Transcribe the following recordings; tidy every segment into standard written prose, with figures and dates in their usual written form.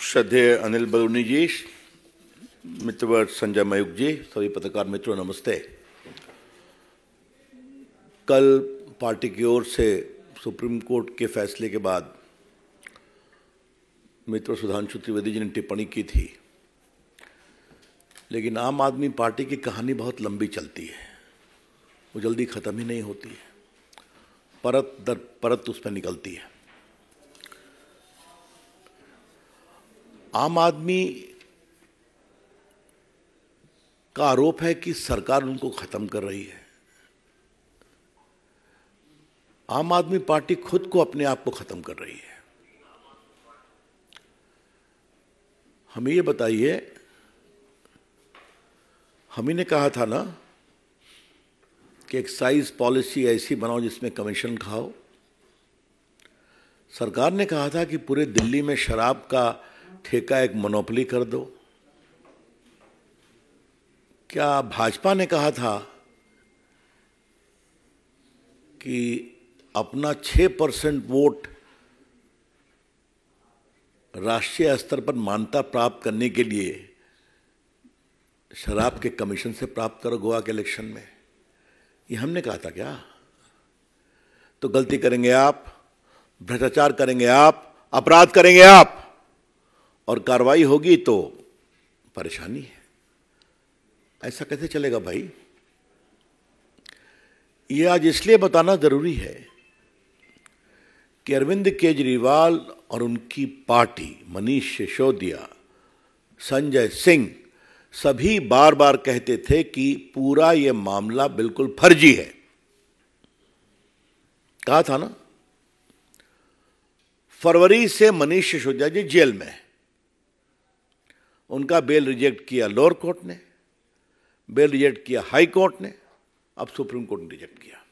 श्रद्धेय अनिल बलूनी जी, मित्रवर्ग संजय मयूख जी, सभी पत्रकार मित्रों नमस्ते। कल पार्टी की ओर से सुप्रीम कोर्ट के फैसले के बाद मित्र सुधांशु त्रिवेदी जी ने टिप्पणी की थी, लेकिन आम आदमी पार्टी की कहानी बहुत लंबी चलती है, वो जल्दी खत्म ही नहीं होती है, परत दर परत उस पर निकलती है। आम आदमी का आरोप है कि सरकार उनको खत्म कर रही है। आम आदमी पार्टी खुद को अपने आप को खत्म कर रही है। हमें ये बताइए, हम ही ने कहा था ना कि एक्साइज पॉलिसी ऐसी बनाओ जिसमें कमीशन खाओ। सरकार ने कहा था कि पूरे दिल्ली में शराब का ठेका एक मोनोपोली कर दो। क्या भाजपा ने कहा था कि अपना 6% वोट राष्ट्रीय स्तर पर मान्यता प्राप्त करने के लिए शराब के कमीशन से प्राप्त करो गोवा के इलेक्शन में? ये हमने कहा था क्या? तो गलती करेंगे आप, भ्रष्टाचार करेंगे आप, अपराध करेंगे आप, और कार्रवाई होगी तो परेशानी है। ऐसा कैसे चलेगा भाई? ये आज इसलिए बताना जरूरी है कि अरविंद केजरीवाल और उनकी पार्टी, मनीष सिसोदिया, संजय सिंह, सभी बार बार कहते थे कि पूरा ये मामला बिल्कुल फर्जी है। कहा था ना। फरवरी से मनीष सिसोदिया जी जेल में है। उनका बेल रिजेक्ट किया लोअर कोर्ट ने, बेल रिजेक्ट किया हाई कोर्ट ने, अब सुप्रीम कोर्ट ने रिजेक्ट किया।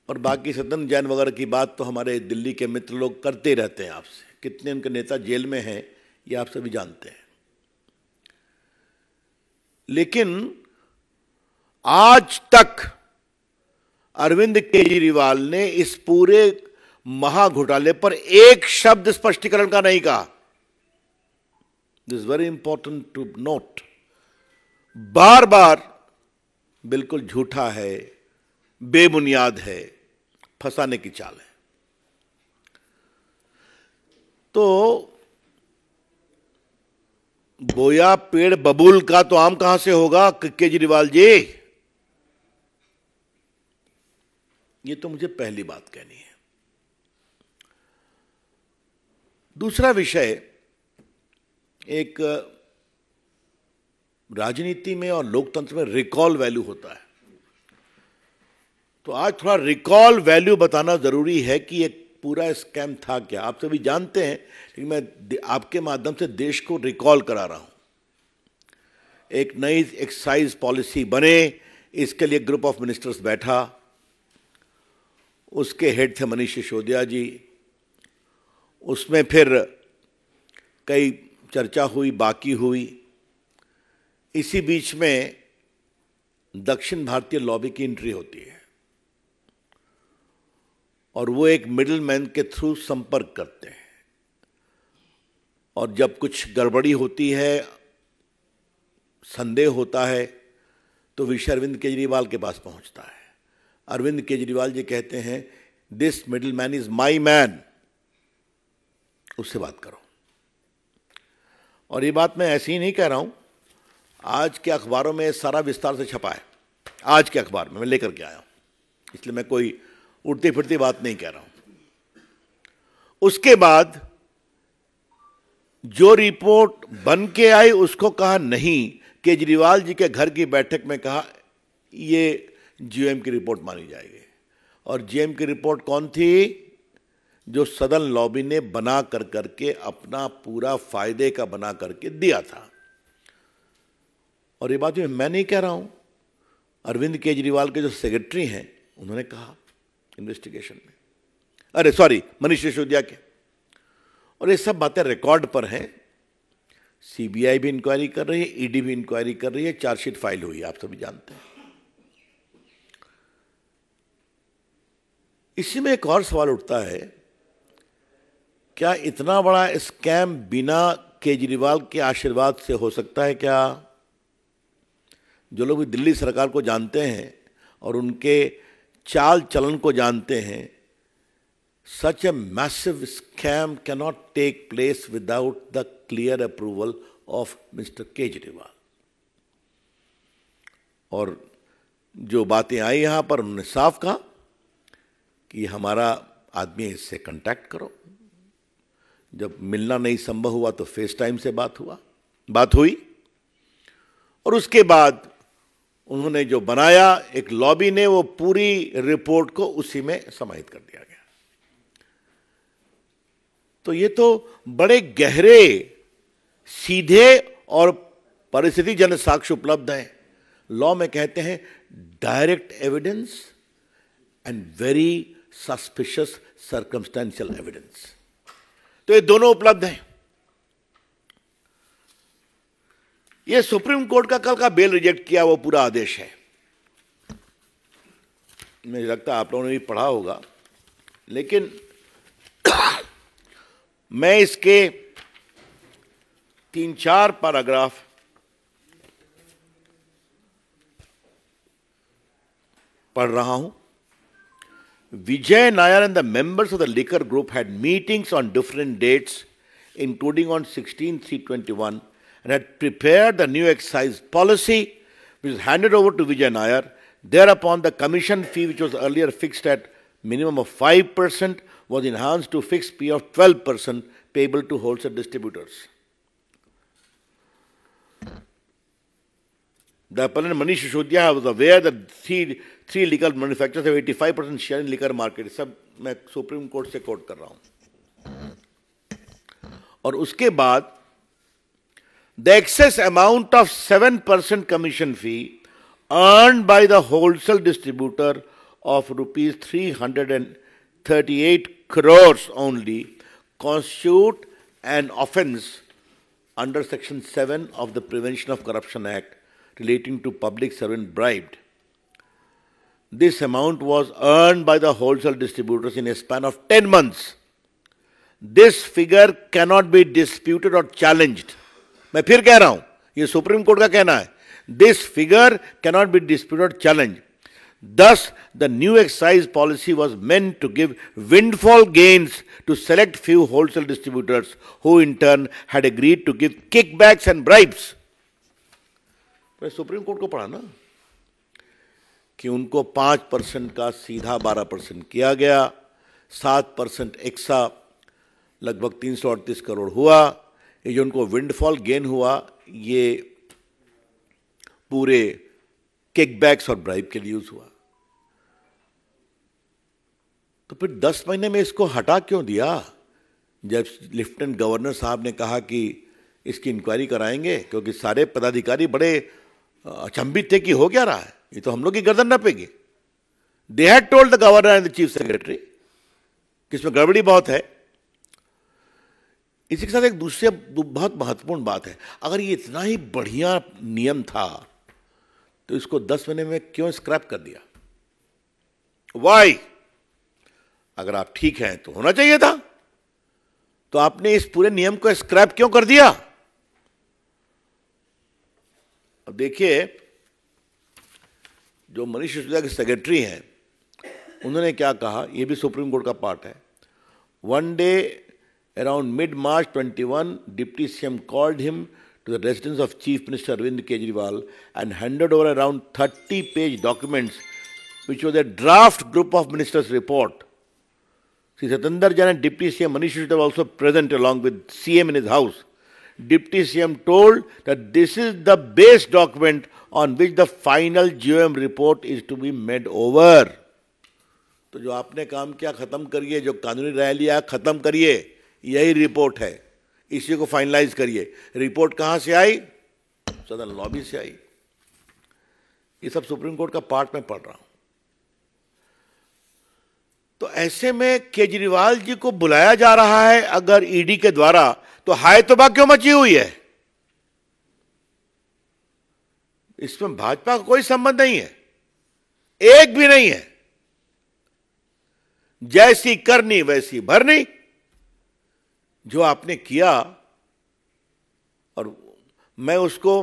और बाकी सदन जैन वगैरह की बात तो हमारे दिल्ली के मित्र लोग करते रहते हैं आपसे। कितने उनके नेता जेल में हैं ये आप सभी जानते हैं। लेकिन आज तक अरविंद केजरीवाल ने इस पूरे महाघोटाले पर एक शब्द स्पष्टीकरण का नहीं कहा। This is very important to note. बार बार बिल्कुल झूठा है, बेबुनियाद है, फंसाने की चाल है। तो बोया पेड़ बबूल का तो आम कहां से होगा केजरीवाल जी? ये तो मुझे पहली बात कहनी है। दूसरा विषय, एक राजनीति में और लोकतंत्र में रिकॉल वैल्यू होता है। तो आज थोड़ा रिकॉल वैल्यू बताना जरूरी है कि ये पूरा स्कैम था क्या। आप सभी जानते हैं, लेकिन मैं आपके माध्यम से देश को रिकॉल करा रहा हूं। एक नई एक्साइज पॉलिसी बने, इसके लिए ग्रुप ऑफ मिनिस्टर्स बैठा, उसके हेड थे मनीष सिसोदिया जी। उसमें फिर कई चर्चा हुई, बाकी हुई। इसी बीच में दक्षिण भारतीय लॉबी की एंट्री होती है और वो एक मिडिल मैन के थ्रू संपर्क करते हैं, और जब कुछ गड़बड़ी होती है, संदेह होता है, तो विषय अरविंद केजरीवाल के पास पहुंचता है। अरविंद केजरीवाल जी कहते हैं, this middle man is my man, उससे बात करो। और ये बात मैं ऐसे ही नहीं कह रहा हूं, आज के अखबारों में सारा विस्तार से छपा है। आज के अखबार में मैं लेकर के आया हूं, इसलिए मैं कोई उड़ती फिरती बात नहीं कह रहा हूं। उसके बाद जो रिपोर्ट बन के आई उसको कहा नहीं, केजरीवाल जी के घर की बैठक में कहा ये जीएम की रिपोर्ट मानी जाएगी। और जीएम की रिपोर्ट कौन थी? जो सदन लॉबी ने बना कर करके अपना पूरा फायदे का बना करके दिया था। और ये बात मैं नहीं कह रहा हूं, अरविंद केजरीवाल के जो सेक्रेटरी हैं उन्होंने कहा इन्वेस्टिगेशन में, अरे सॉरी, मनीष सिसोदिया के। और ये सब बातें रिकॉर्ड पर हैं। सीबीआई भी इंक्वायरी कर रही है, ईडी भी इंक्वायरी कर रही है, चार्जशीट फाइल हुई, आप सभी जानते हैं। इसी में एक और सवाल उठता है क्या इतना बड़ा स्कैम बिना केजरीवाल के आशीर्वाद से हो सकता है क्या? जो लोग भी दिल्ली सरकार को जानते हैं और उनके चाल चलन को जानते हैं, such a massive scam cannot take place without the clear approval of Mr. Kejriwal. और जो बातें आई यहां पर, उन्होंने साफ कहा कि हमारा आदमी इससे कांटेक्ट करो। जब मिलना नहीं संभव हुआ तो फेस टाइम से बात हुई और उसके बाद उन्होंने जो बनाया एक लॉबी ने, वो पूरी रिपोर्ट को उसी में समाहित कर दिया गया। तो ये तो बड़े गहरे, सीधे और परिस्थिति जन साक्ष्य उपलब्ध हैं। लॉ में कहते हैं direct evidence and very suspicious circumstantial evidence. तो ये दोनों उपलब्ध हैं। ये सुप्रीम कोर्ट का कल का बेल रिजेक्ट किया वो पूरा आदेश है। मुझे लगता है आप लोगों ने भी पढ़ा होगा, लेकिन मैं इसके 3-4 पैराग्राफ पढ़ रहा हूं। Vijay Nair and the members of the liquor group had meetings on different dates, including on 16/3/21, and had prepared the new excise policy, which was handed over to Vijay Nair. Thereupon, the commission fee, which was earlier fixed at minimum of 5%, was enhanced to fixed fee of 12% payable to wholesale distributors. The appellant Manish Sisodiya was aware that three legal manufacturers have 85% share in liquor market. सब मैं supreme court से coat कर रहा हूं। और उसके बाद the excess amount of 7% commission fee earned by the wholesale distributor of rupees 338 crores only constitute an offence under Section 7 of the Prevention of Corruption Act relating to public servant bribed. This amount was earned by the wholesale distributors in a span of 10 months. This figure cannot be disputed or challenged. मैं फिर कह रहा हूं, ये supreme court का कहना है। This figure cannot be disputed or challenged. Thus, the new excise policy was meant to give windfall gains to select few wholesale distributors who in turn had agreed to give kickbacks and bribes. मैं supreme court को पढ़ा ना कि उनको 5% का सीधा 12% किया गया, 7% एक्सा लगभग 338 करोड़ हुआ। ये जो उनको विंडफॉल गेन हुआ, ये पूरे किकबैक्स और ब्राइब के लिए यूज हुआ। तो फिर 10 महीने में इसको हटा क्यों दिया? जब लेफ्टिनेंट गवर्नर साहब ने कहा कि इसकी इंक्वायरी कराएंगे, क्योंकि सारे पदाधिकारी बड़े अचंभित थे कि हो क्या रहा है, ये तो हम लोग की गर्दन नपेगी। They had told the governor and the chief secretary कि इसमें गड़बड़ी बहुत है। इसी के साथ एक दूसरी बहुत महत्वपूर्ण बात है, अगर ये इतना ही बढ़िया नियम था तो इसको 10 महीने में क्यों स्क्रैप कर दिया? वाई? अगर आप ठीक हैं तो होना चाहिए था, तो आपने इस पूरे नियम को स्क्रैप क्यों कर दिया? अब देखिए, जो मनीष सिसोदिया के सेक्रेटरी हैं, उन्होंने क्या कहा, यह भी सुप्रीम कोर्ट का पार्ट है। One day around mid-March 21, Deputy CM called him to the residence of Chief Minister Arvind Kejriwal and handed over around 30-page documents, which was a draft group of ministers' report. Sri Satinder Jain and Deputy CM Manish Sisodiya were also present along with CM in his house. Deputy CM told that this is the base document on which the final GOM report is to be made over. तो जो आपने काम किया खत्म करिए, जो कानूनी राय लिया खत्म करिए, यही रिपोर्ट है, इसी को फाइनलाइज करिए। रिपोर्ट कहां से आई? सदन लॉबी से आई। ये सब सुप्रीम कोर्ट का पार्ट में पढ़ रहा हूं। तो ऐसे में केजरीवाल जी को बुलाया जा रहा है अगर ईडी के द्वारा, तो हाय तौबा क्यों मची हुई है? इसमें भाजपा का कोई संबंध नहीं है, एक भी नहीं है। जैसी करनी वैसी भरनी। जो आपने किया, और मैं उसको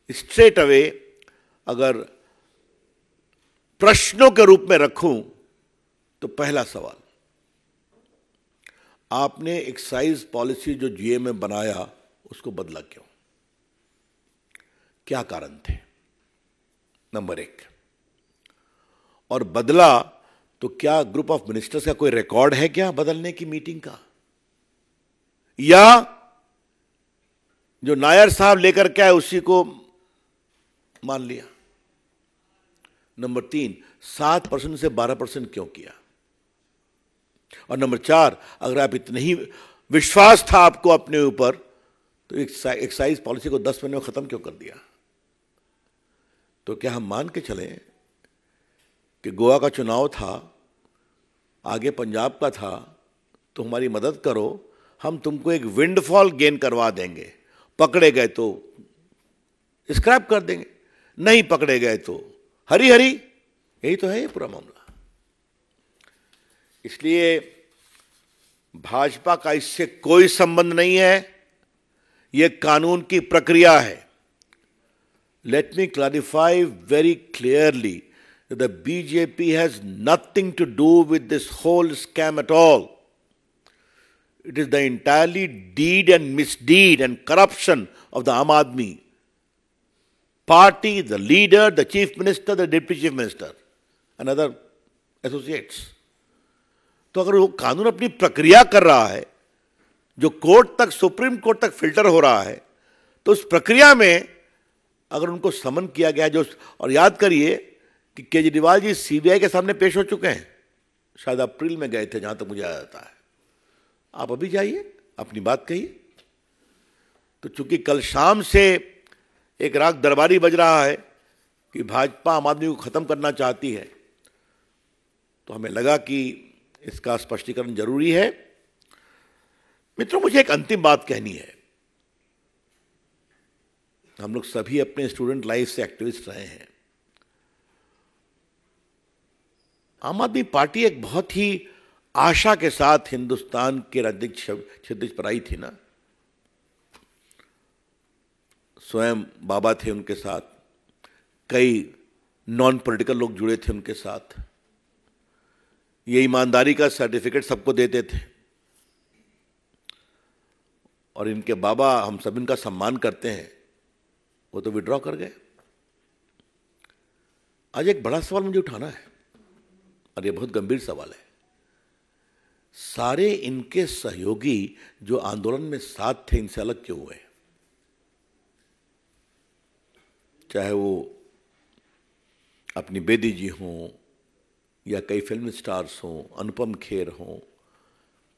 स्ट्रेट अवे अगर प्रश्नों के रूप में रखूं तो पहला सवाल, आपने एक्साइज पॉलिसी जो जीए में बनाया उसको बदला क्यों? क्या कारण थे? नंबर एक। और बदला तो क्या ग्रुप ऑफ मिनिस्टर्स का कोई रिकॉर्ड है क्या बदलने की मीटिंग का, या जो नायर साहब लेकर के आए उसी को मान लिया? नंबर तीन, 7% से 12% क्यों किया? और नंबर चार, अगर आप इतने ही विश्वास था आपको अपने ऊपर, तो एक्साइज पॉलिसी को 10 महीने में खत्म क्यों कर दिया? तो क्या हम मान के चलें कि गोवा का चुनाव था, आगे पंजाब का था, तो हमारी मदद करो, हम तुमको एक विंडफॉल गेन करवा देंगे, पकड़े गए तो स्क्रैप कर देंगे, नहीं पकड़े गए तो हरी हरी। यही तो है ये पूरा मामला। इसलिए भाजपा का इससे कोई संबंध नहीं है, यह कानून की प्रक्रिया है। Let me clarify very clearly that the BJP has nothing to do with this whole scam at all. It is the entirely deed and misdeed and corruption of the Aam Aadmi party, the leader, the chief minister, the deputy chief minister and other associates. तो अगर वो कानून अपनी प्रक्रिया कर रहा है, जो कोर्ट तक, सुप्रीम कोर्ट तक फिल्टर हो रहा है, तो उस प्रक्रिया में अगर उनको समन किया गया, जो, और याद करिए कि केजरीवाल जी सीबीआई के सामने पेश हो चुके हैं, शायद अप्रैल में गए थे जहां तक मुझे याद आता है। आप अभी जाइए, अपनी बात कहिए। तो चूंकि कल शाम से एक राग दरबारी बज रहा है कि भाजपा आम आदमी को खत्म करना चाहती है, तो हमें लगा कि इसका स्पष्टीकरण जरूरी है। मित्रों, मुझे एक अंतिम बात कहनी है। हम लोग सभी अपने स्टूडेंट लाइफ से एक्टिविस्ट रहे हैं। आम आदमी पार्टी एक बहुत ही आशा के साथ हिंदुस्तान के राजनीतिक क्षितिज पर आई थी ना। स्वयं बाबा थे उनके साथ, कई नॉन पॉलिटिकल लोग जुड़े थे उनके साथ। ये ईमानदारी का सर्टिफिकेट सबको देते थे, और इनके बाबा, हम सब इनका सम्मान करते हैं, वो तो विड्रॉ कर गए। आज एक बड़ा सवाल मुझे उठाना है, और ये बहुत गंभीर सवाल है। सारे इनके सहयोगी जो आंदोलन में साथ थे, इनसे अलग क्यों हुए? चाहे वो अपनी बेदी जी हों, या कई फिल्म स्टार्स हों, अनुपम खेर हों,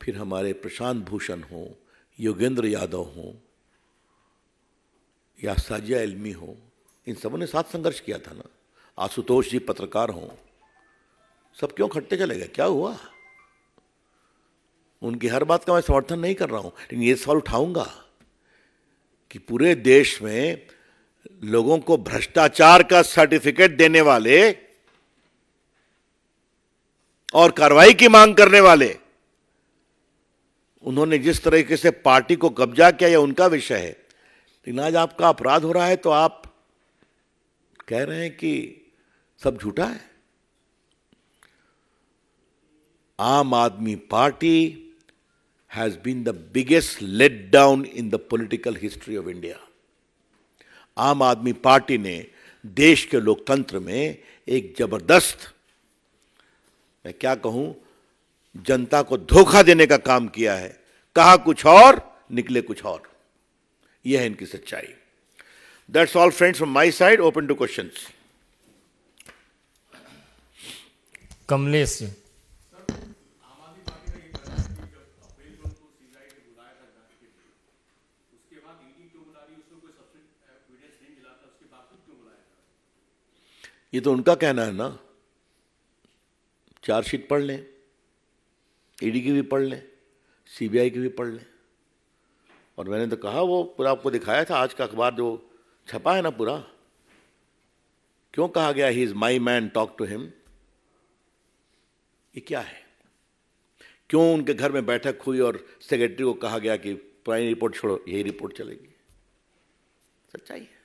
फिर हमारे प्रशांत भूषण हों, योगेंद्र यादव हों, या साजिया इल्मी हो, इन सबों ने साथ संघर्ष किया था ना। आशुतोष जी पत्रकार हों, सब क्यों खट्टे चले गए? क्या हुआ? उनकी हर बात का मैं समर्थन नहीं कर रहा हूं, लेकिन ये सवाल उठाऊंगा कि पूरे देश में लोगों को भ्रष्टाचार का सर्टिफिकेट देने वाले और कार्रवाई की मांग करने वाले, उन्होंने जिस तरीके से पार्टी को कब्जा किया, यह उनका विषय है। लेकिन आज आपका अपराध हो रहा है तो आप कह रहे हैं कि सब झूठा है। आम Aadmi party has been the biggest letdown in the political history of India. आम आदमी पार्टी ने देश के लोकतंत्र में एक जबरदस्त, मैं क्या कहूं, जनता को धोखा देने का काम किया है। कहा कुछ और, निकले कुछ और। यह है इनकी सच्चाई। That's all, friends, from my side. Open to questions. Kamlesh ji. ये तो उनका कहना है ना। चार्जशीट पढ़ लें, ईडी की भी पढ़ लें, सीबीआई की भी पढ़ लें। और मैंने तो कहा, वो पूरा आपको दिखाया था, आज का अखबार जो छपा है ना पूरा, क्यों कहा गया he is my man, talk to him. ये क्या है? क्यों उनके घर में बैठक हुई और सेक्रेटरी को कहा गया कि पुरानी रिपोर्ट छोड़ो, यही रिपोर्ट चलेगी? सच्चाई है।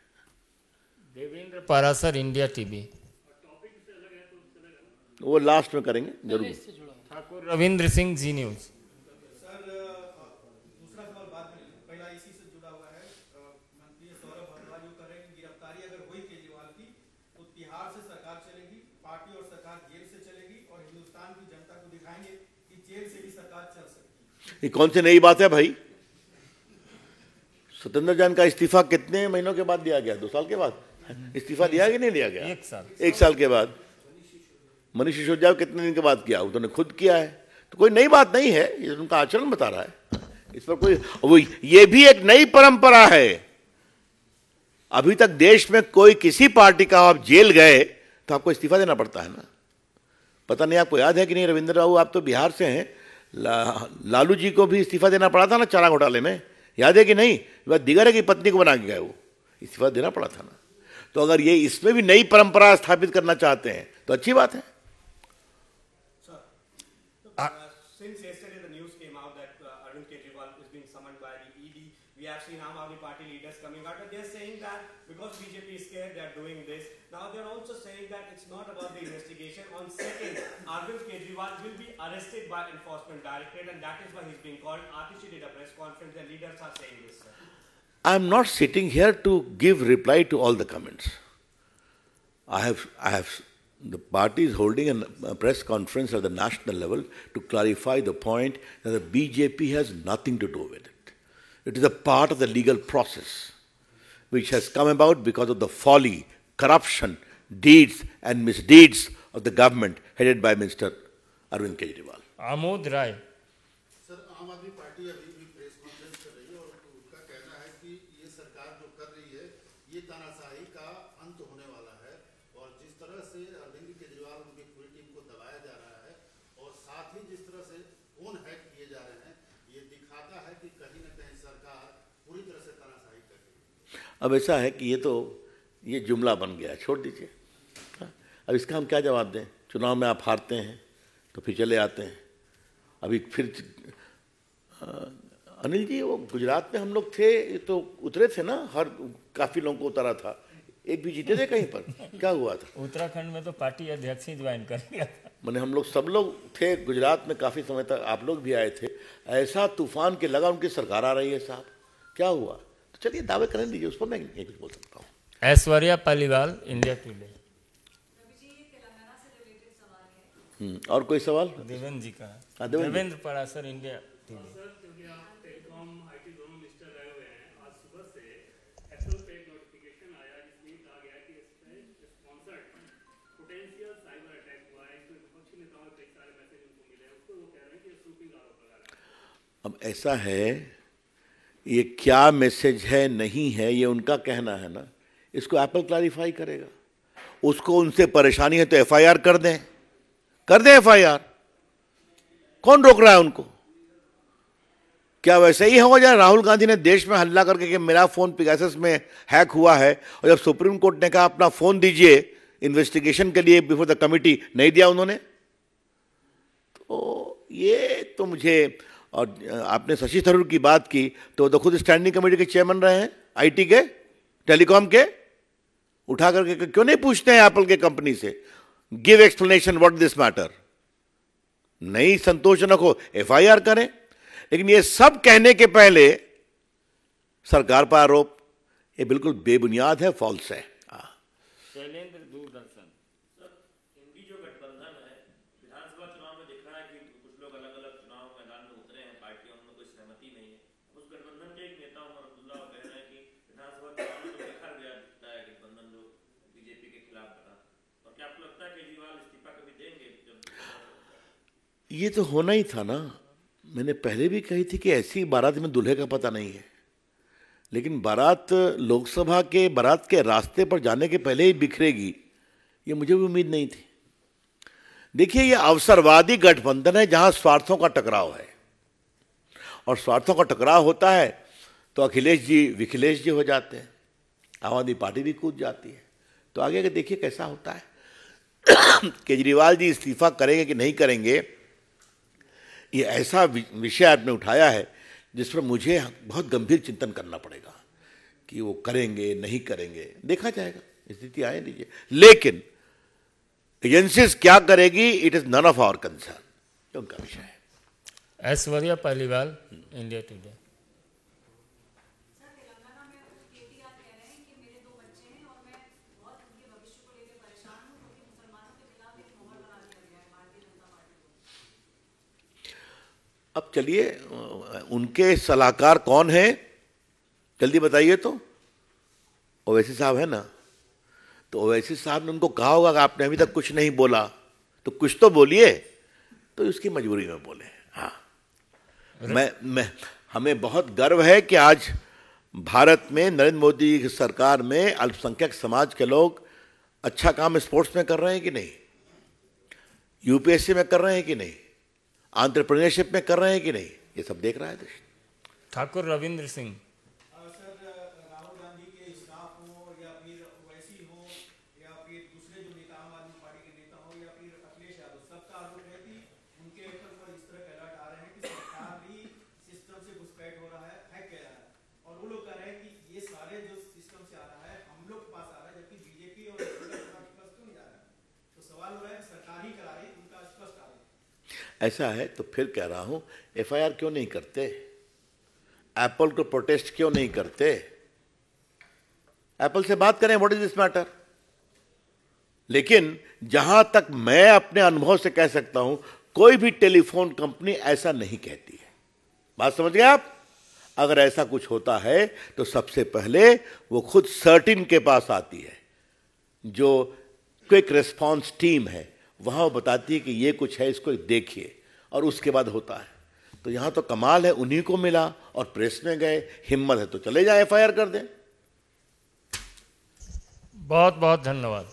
Devendra Parashar, India TV. वो लास्ट में करेंगे जरूर। ठाकुर रविंद्र सिंह, जी न्यूज। सर दूसरा सवाल बाद में, पहला इसी से जुड़ा हुआ है। मंत्री सौरभ भारद्वाज जो कर रहे हैं, गिरफ्तारी अगर हुई केजरीवाल की तो तिहाड़ से सरकार चलेगी, पार्टी और सरकार जेल से चलेगी, और हिंदुस्तान की जनता को दिखाएंगे कि जेल से भी सरकार चल सकती है। ये कौन सी नई बात है भाई? सत्येंद्र जैन का इस्तीफा कितने महीनों के बाद दिया गया? 2 साल के बाद इस्तीफा दिया कि नहीं दिया गया? 1 साल के बाद। मनीष सिसोदिया कितने दिन के बाद किया? उन्होंने खुद किया है। तो कोई नई बात नहीं है, ये उनका आचरण बता रहा है। इस पर कोई वो, ये भी एक नई परंपरा है। अभी तक देश में कोई किसी पार्टी का आप जेल गए तो आपको इस्तीफा देना पड़ता है ना। पता नहीं आपको याद है कि नहीं रविंद्र बाबू, आप तो बिहार से हैं, लालू जी को भी इस्तीफा देना पड़ा था ना चारा घोटाले में, याद है कि नहीं? वह दिगर है कि पत्नी को बना के गए, वो इस्तीफा देना पड़ा था ना। तो अगर ये इसमें भी नई परंपरा स्थापित करना चाहते हैं तो अच्छी बात है। Since yesterday the news came out that Arvind Kejriwal is being summoned by the ED, we have seen Aam Aadmi Party leaders coming out and they're saying that because BJP is scared, they're doing this. Now they're also saying that it's not about the investigation. On 2nd, Arvind Kejriwal will be arrested by Enforcement Directorate, and that is why he's being called. RTC did a press conference, the leaders are saying this, sir. I'm not sitting here to give reply to all the comments. The party is holding a press conference at the national level to clarify the point that the BJP has nothing to do with it. It is a part of the legal process which has come about because of the folly, corruption, deeds and misdeeds of the government headed by Mr. Arvind Kejriwal. Amod Rai. Sir, Aam Aadmi party अभी भी press conference कर रही है और उनका कहना है कि ये सरकार जो कर रही है ये तानाशाही का अंत होने वाला है, और जिस तरह से अरविंद केजरीवाल उनकी पूरी टीम को दबाया जा रहा है और साथ ही जिस तरह से फोन हैक किए जा रहे हैं, ये दिखाता है कि कहीं न कहीं सरकार पूरी तरह से तानाशाही कर रही है। अब ऐसा है कि ये जुमला बन गया, छोड़ दीजिए। अब इसका हम क्या जवाब दें? चुनाव में आप हारते हैं तो फिर चले आते हैं। अभी फिर अनिल जी, वो गुजरात में हम लोग थे तो उतरे थे ना, हर काफी लोगों को उतारा था, एक भी जीते थे कहीं पर? क्या हुआ था? उत्तराखंड में तो पार्टी अध्यक्ष ही ज्वाइन कर लिया था। मैंने हम लोग सब लोग थे गुजरात में काफी समय तक, आप लोग भी आए थे। ऐसा तूफान के लगा उनकी सरकार आ रही है साहब, क्या हुआ? तो चलिए दावे करने दीजिए, उस पर मैं नहीं कुछ बोल सकता हूँ। Aishwarya Paliwal, India today. और कोई सवाल? देवेंद्र जी का। हाँ, Devendra. Devendra Parashar, India TV. Sir, क्योंकि आप टेलीकॉम आईटी दोनों मिनिस्टर रहे हुए हैं, आज सुबह से एप्पल पे एक नोटिफिकेशन आया जिसमें कहा गया कि इसमें स्पॉन्सर्ड पोटेंशियल साइबर अटैक हुआ है। इसमें विपक्षी नेताओं के कई सारे मैसेज उनको मिले हैं, उसको वो कह रहे हैं कि शूटिंग आरोप लगा रहा है। अब ऐसा है, ये क्या मैसेज है नहीं है ये उनका कहना है ना, इसको एप्पल क्लैरिफाई करेगा। उसको उनसे परेशानी है तो एफआईआर कर दें एफआईआर, कौन रोक रहा है उनको? क्या वैसे ही हो जाए? राहुल गांधी ने देश में हल्ला करके कि मेरा फोन पिगासस में हैक हुआ है, और जब सुप्रीम कोर्ट ने कहा अपना फोन दीजिए इन्वेस्टिगेशन के लिए बिफोर द कमिटी, नहीं दिया उन्होंने। तो ये तो मुझे, और आपने शशि थरूर की बात की तो खुद स्टैंडिंग कमेटी के चेयरमैन रहे हैं, आईटी के, टेलीकॉम के, उठा करके क्यों नहीं पूछते हैं एप्पल के कंपनी से, give explanation what this matter? नहीं संतोष रखो, एफआईआर करें। लेकिन ये सब कहने के पहले सरकार पर आरोप, ये बिल्कुल बेबुनियाद है, फॉल्स है। शैलेंद्र, दूरदर्शन। सर, एनडी जो गठबंधन है, विधानसभा चुनाव में दिख रहा है कि कुछ लोग अलग अलग चुनाव मैदान में उतरे हैं, पार्टियों में कोई सहमति नहीं है। उस गठबंधन के एक नेता उमर अब्दुल्ला कह रहे हैं कि विधानसभा चुनाव में तो देखा गया दिखता है गठबंधन जो बीजेपी के खिलाफ बना। और क्या आपको लगता है केजरीवाल इस्तीफा कभी देंगे? ये तो होना ही था ना। मैंने पहले भी कही थी कि ऐसी बारात में दूल्हे का पता नहीं है, लेकिन बारात लोकसभा के बारात के रास्ते पर जाने के पहले ही बिखरेगी, ये मुझे भी उम्मीद नहीं थी। देखिए, ये अवसरवादी गठबंधन है जहां स्वार्थों का टकराव है, और स्वार्थों का टकराव होता है तो अखिलेश जी विखिलेश जी हो जाते हैं, आम आदमी पार्टी भी कूद जाती है। तो आगे के देखिए कैसा होता है। केजरीवाल जी इस्तीफा करेंगे कि नहीं करेंगे, ये ऐसा विषय आपने उठाया है जिस पर मुझे बहुत गंभीर चिंतन करना पड़ेगा कि वो करेंगे नहीं करेंगे, देखा जाएगा, स्थिति आए दीजिए। लेकिन एजेंसीज क्या करेगी, it is none of our concern, ये उनका विषय है। Aishwarya Paliwal, India Today. अब चलिए, उनके सलाहकार कौन है जल्दी बताइए तो। ओवैसी साहब है ना, तो ओवैसी साहब ने उनको कहा होगा कि आपने अभी तक कुछ नहीं बोला, तो कुछ तो बोलिए, तो उसकी मजबूरी में बोले। हाँ, हमें बहुत गर्व है कि आज भारत में नरेंद्र मोदी की सरकार में अल्पसंख्यक समाज के लोग अच्छा काम स्पोर्ट्स में कर रहे हैं कि नहीं, यूपीएससी में कर रहे हैं कि नहीं, एंटरप्रेन्योरशिप में कर रहे हैं कि नहीं, ये सब देख रहा है देश। ठाकुर रविंद्र सिंह। सर, राहुल गांधी के स्टाफ हो या फिर ओवैसी हो या फिर दूसरे जो नेता आम आदमी पार्टी के नेता हो या फिर अखिलेश यादव, सबका आरोप है कि उनके ऊपर इस तरह के अलर्ट आ रहे हैं कि सरकार भी सिस्टम से घुसपैठ हो रहा है, हैक किया जा रहा है, और वो लोग कह रहे हैं कि ये सारे जो सिस्टम से आ रहा है हम लोग के पास आ रहा है, जबकि बीजेपी और पास क्यों नहीं आ रहा है। तो सवाल हो रहा है सरकार ही करा रही, उनका स्पष्ट आ रहा है। ऐसा है तो फिर कह रहा हूं, एफआईआर क्यों नहीं करते, एप्पल को प्रोटेस्ट क्यों नहीं करते, एप्पल से बात करें, व्हाट इज दिस मैटर। लेकिन जहां तक मैं अपने अनुभव से कह सकता हूं, कोई भी टेलीफोन कंपनी ऐसा नहीं कहती है। बात समझ गए आप। अगर ऐसा कुछ होता है तो सबसे पहले वो खुद सर्टिन के पास आती है, जो क्विक रिस्पांस टीम है, वहां वो बताती है कि ये कुछ है, इसको देखिए, और उसके बाद होता है। तो यहां तो कमाल है, उन्हीं को मिला और प्रेस में गए, हिम्मत है तो चले जाए एफआईआर कर दें। बहुत बहुत धन्यवाद।